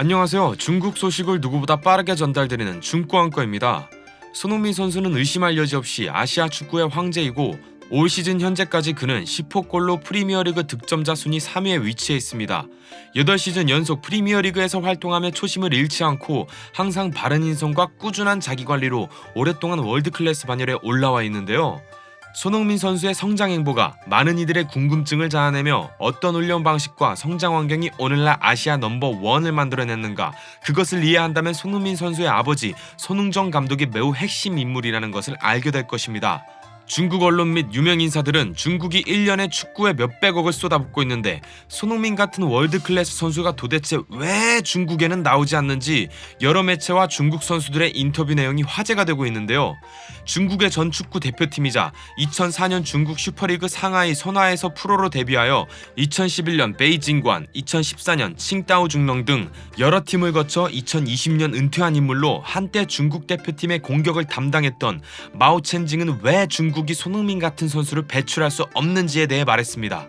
안녕하세요. 중국 소식을 누구보다 빠르게 전달드리는 중국어안과입니다. 손흥민 선수는 의심할 여지 없이 아시아 축구의 황제이고 올 시즌 현재까지 그는 10호 골로 프리미어리그 득점자 순위 3위에 위치해 있습니다. 8시즌 연속 프리미어리그에서 활동하며 초심을 잃지 않고 항상 바른 인성과 꾸준한 자기관리로 오랫동안 월드클래스 반열에 올라와 있는데요. 손흥민 선수의 성장 행보가 많은 이들의 궁금증을 자아내며 어떤 훈련 방식과 성장 환경이 오늘날 아시아 넘버1을 만들어냈는가, 그것을 이해한다면 손흥민 선수의 아버지 손흥정 감독이 매우 핵심 인물이라는 것을 알게 될 것입니다. 중국 언론 및 유명 인사들은 중국이 1년에 축구에 몇백억을 쏟아붓고 있는데 손흥민 같은 월드클래스 선수가 도대체 왜 중국에는 나오지 않는지 여러 매체와 중국 선수들의 인터뷰 내용이 화제가 되고 있는데요. 중국의 전 축구 대표팀이자 2004년 중국 슈퍼리그 상하이 선화에서 프로로 데뷔하여 2011년 베이징관, 2014년 칭다오 중렁 등 여러 팀을 거쳐 2020년 은퇴한 인물로 한때 중국 대표팀의 공격을 담당했던 마오 첸징은 왜 중국이 손흥민 같은 선수를 배출할 수 없는지에 대해 말했습니다.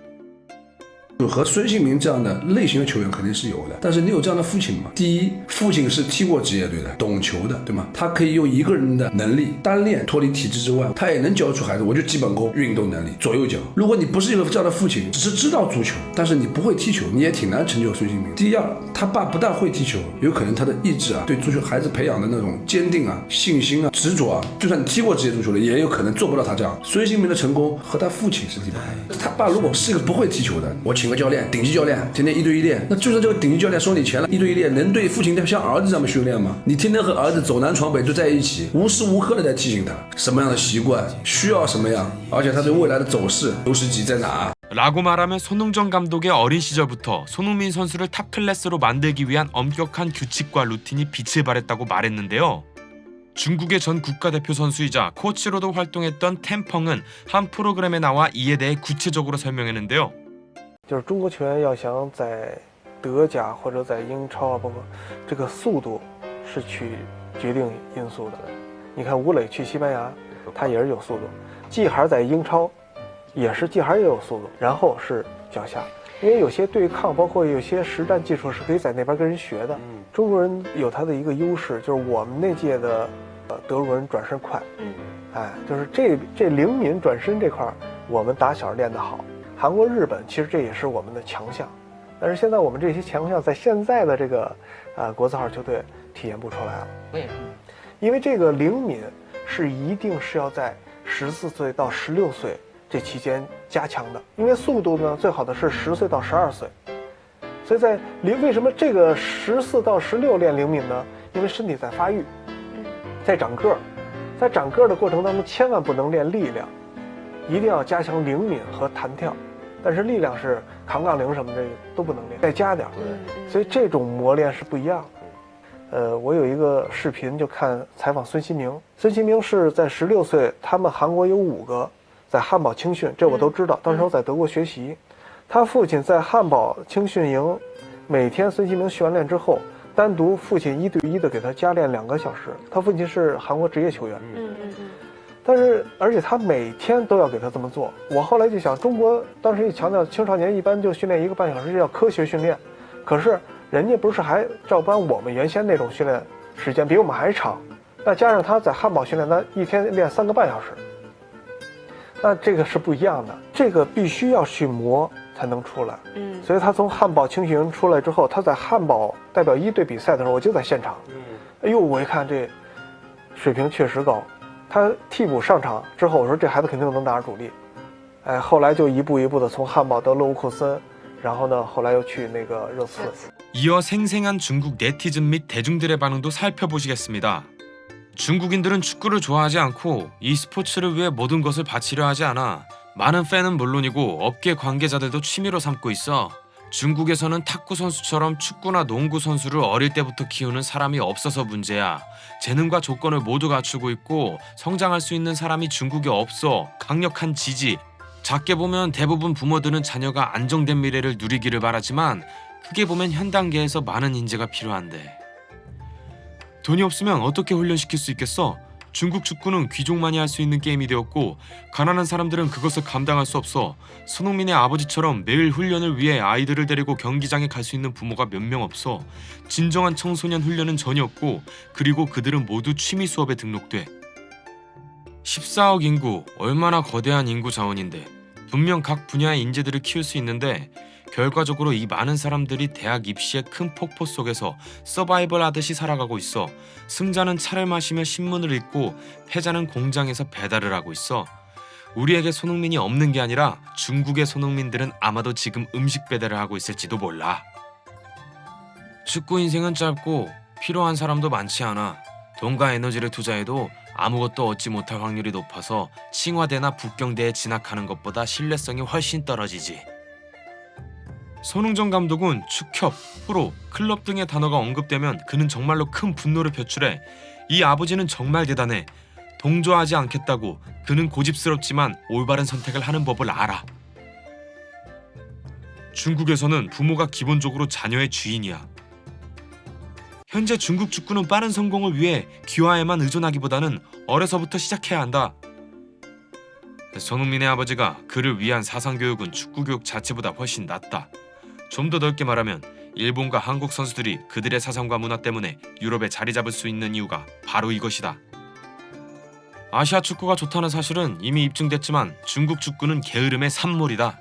和孙兴民这样的类型的球员肯定是有的，但是你有这样的父亲吗？第一，父亲是踢过职业队的，懂球的，对吗？他可以用一个人的能力单练脱离体制之外，他也能教出孩子，我就基本功、运动能力、左右脚。如果你不是一个这样的父亲，只是知道足球，但是你不会踢球，你也挺难成就孙兴民。第二，他爸不但会踢球，有可能他的意志啊，对足球孩子培养的那种坚定啊、信心啊、执着啊，就算你踢过职业足球的，也有可能做不到他这样。孙兴民的成功和他父亲是离不开的。他爸如果是一个不会踢球的，我请个教练，顶级教练，天天1对1练，那就算这个顶级教练收你钱了，1对1练，能对父亲像儿子这么训练吗？你天天和儿子走南闯北就在一起，无时无刻的在提醒他什么样的习惯需要什么样，而且他对未来的走势优势级在哪。 라고 말하며 손흥정 감독의 어린 시절부터 손흥민 선수를 탑 클래스로 만들기 위한 엄격한 규칙과 루틴이 빛을 발했다고 말했는데요. 중국의 전 국가대표 선수이자 코치로도 활동했던 템펑은 한 프로그램에 나와 이에 대해 구체적으로 설명했는데요. 就是中国球员要想在德甲或者在英超啊，包括这个速度是决定因素的。你看吴磊去西班牙，他也是有速度；季海在英超，季海也有速度。然后是脚下，因为有些对抗，包括有些实战技术是可以在那边跟人学的。中国人有他的一个优势，就是我们那届的德国人转身快，就是这灵敏转身这块我们打小练得好。 韩国、日本其实这也是我们的强项，但是现在我们这些强项在现在的这个国字号球队体现不出来了。为什么？因为这个灵敏是一定是要在14岁到16岁这期间加强的，因为速度呢最好的是10岁到12岁，所以在为什么这个14到16练灵敏呢？因为身体在发育，在长个儿，在长个儿的过程当中千万不能练力量，一定要加强灵敏和弹跳。 但是力量是扛杠铃什么这个都不能练，再加点儿，所以这种磨练是不一样的。我有一个视频就看采访孙兴民，孙兴民是在16岁，他们韩国有5个在汉堡青训，这我都知道，当时我在德国学习，他父亲在汉堡青训营，每天孙兴民训完练之后，单独父亲1对1的给他加练2个小时，他父亲是韩国职业球员。但是，而且他每天都要给他这么做。我后来就想，中国当时也强调青少年一般就训练1个半小时，这叫科学训练。可是人家不是还照搬我们原先那种训练时间，比我们还长。那加上他在汉堡训练，那一天练3个半小时，那这个是不一样的。这个必须要去磨才能出来。所以他从汉堡青训营出来之后，他在汉堡代表1队比赛的时候，我就在现场。哎呦，我一看这水平确实高。 他替补上场之后，我说这孩子肯定能打主力，后来就一步一步的从汉堡到勒沃库森，然后呢，后来又去那个热刺。 이어 생생한 중국 네티즌 및 대중들의 반응도 살펴보시겠습니다. 중국인들은 축구를 좋아하지 않고 이 스포츠를 위해 모든 것을 바치려 하지 않아. 많은 팬은 물론이고 업계 관계자들도 취미로 삼고 있어. 중국에서는 탁구 선수처럼 축구나 농구 선수를 어릴 때부터 키우는 사람이 없어서 문제야. 재능과 조건을 모두 갖추고 있고 성장할 수 있는 사람이 중국에 없어. 강력한 지지. 작게 보면 대부분 부모들은 자녀가 안정된 미래를 누리기를 바라지만 크게 보면 현 단계에서 많은 인재가 필요한데 돈이 없으면 어떻게 훈련시킬 수 있겠어? 중국 축구는 귀족만이 할 수 있는 게임이 되었고 가난한 사람들은 그것을 감당할 수 없어 손흥민의 아버지처럼 매일 훈련을 위해 아이들을 데리고 경기장에 갈 수 있는 부모가 몇 명 없어 진정한 청소년 훈련은 전혀 없고 그리고 그들은 모두 취미 수업에 등록돼. 14억 인구, 얼마나 거대한 인구 자원인데 분명 각 분야의 인재들을 키울 수 있는데 결과적으로 이 많은 사람들이 대학 입시의 큰 폭포 속에서 서바이벌 하듯이 살아가고 있어. 승자는 차를 마시며 신문을 읽고 패자는 공장에서 배달을 하고 있어. 우리에게 손흥민이 없는 게 아니라 중국의 손흥민들은 아마도 지금 음식 배달을 하고 있을지도 몰라. 축구 인생은 짧고 필요한 사람도 많지 않아. 돈과 에너지를 투자해도 아무것도 얻지 못할 확률이 높아서 칭화대나 북경대에 진학하는 것보다 신뢰성이 훨씬 떨어지지. 손흥정 감독은 축협, 프로, 클럽 등의 단어가 언급되면 그는 정말로 큰 분노를 표출해 이 아버지는 정말 대단해. 동조하지 않겠다고 그는 고집스럽지만 올바른 선택을 하는 법을 알아. 중국에서는 부모가 기본적으로 자녀의 주인이야. 현재 중국 축구는 빠른 성공을 위해 귀화에만 의존하기보다는 어려서부터 시작해야 한다. 손흥민의 아버지가 그를 위한 사상교육은 축구교육 자체보다 훨씬 낫다. 좀 더 넓게 말하면 일본과 한국 선수들이 그들의 사상과 문화 때문에 유럽에 자리 잡을 수 있는 이유가 바로 이것이다. 아시아 축구가 좋다는 사실은 이미 입증됐지만 중국 축구는 게으름의 산물이다.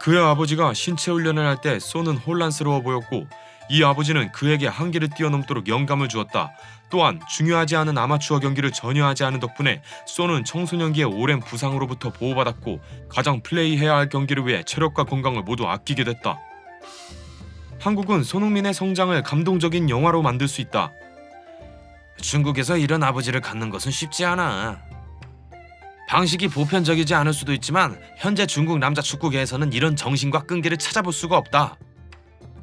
그의 아버지가 신체 훈련을 할 때 소는 혼란스러워 보였고 이 아버지는 그에게 한계를 뛰어넘도록 영감을 주었다. 또한 중요하지 않은 아마추어 경기를 전혀 하지 않은 덕분에 소는 청소년기의 오랜 부상으로부터 보호받았고 가장 플레이해야 할 경기를 위해 체력과 건강을 모두 아끼게 됐다. 한국은 손흥민의 성장을 감동적인 영화로 만들 수 있다. 중국에서 이런 아버지를 갖는 것은 쉽지 않아. 방식이 보편적이지 않을 수도 있지만 현재 중국 남자 축구계에서는 이런 정신과 끈기를 찾아볼 수가 없다.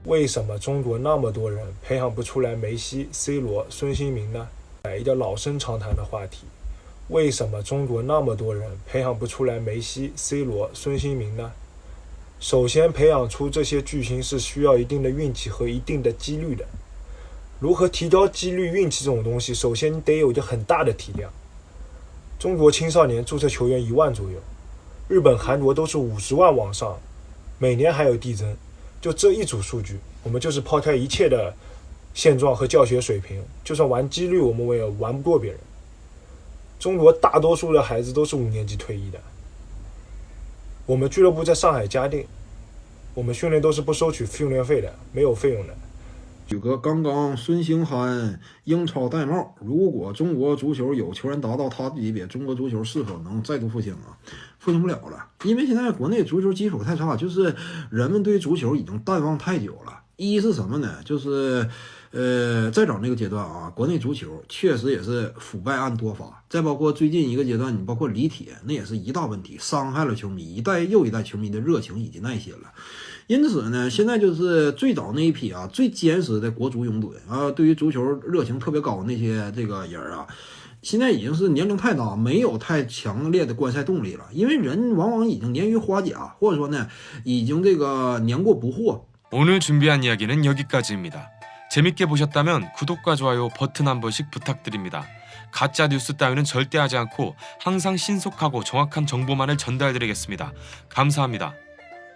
为什么中国那么多人培养不出来梅西、C 罗、孙兴民呢？一个老生常谈的话题，为什么中国那么多人培养不出来梅西、C 罗、孙兴民呢？首先，培养出这些巨星是需要一定的运气和一定的几率的。如何提高几率、运气这种东西，首先你得有一个很大的体量。中国青少年注册球员1万左右，日本、韩国都是50万往上，每年还有递增。就这一组数据，我们就是抛开一切的现状和教学水平，就算玩几率，我们也玩不过别人。中国大多数的孩子都是5年级退役的。我们俱乐部在上海嘉定，我们训练都是不收取训练费的，没有费用的。举个刚刚孙兴涵英超戴帽，如果中国足球有球员达到他的级别，中国足球是否能再度复兴啊？复兴不了了，因为现在国内足球基础太差，就是人们对足球已经淡忘太久了。一是什么呢？就是再早那个阶段啊，国内足球确实也是腐败案多发。再包括最近一个阶段，你包括李铁，那也是一大问题，伤害了球迷一代又一代球迷的热情以及耐心了。因此呢，现在就是最早那一批啊，最坚实的国足拥趸啊，对于足球热情特别高的那些这个人啊，现在已经是年龄太大，没有太强烈的观赛动力了，因为人往往已经年逾花甲，或者说呢，已经这个年过不惑。 오늘 준비한 이야기는 여기까지입니다. 재밌게 보셨다면 구독과 좋아요 버튼 한 번씩 부탁드립니다. 가짜 뉴스 따위는 절대 하지 않고 항상 신속하고 정확한 정보만을 전달드리겠습니다. 감사합니다.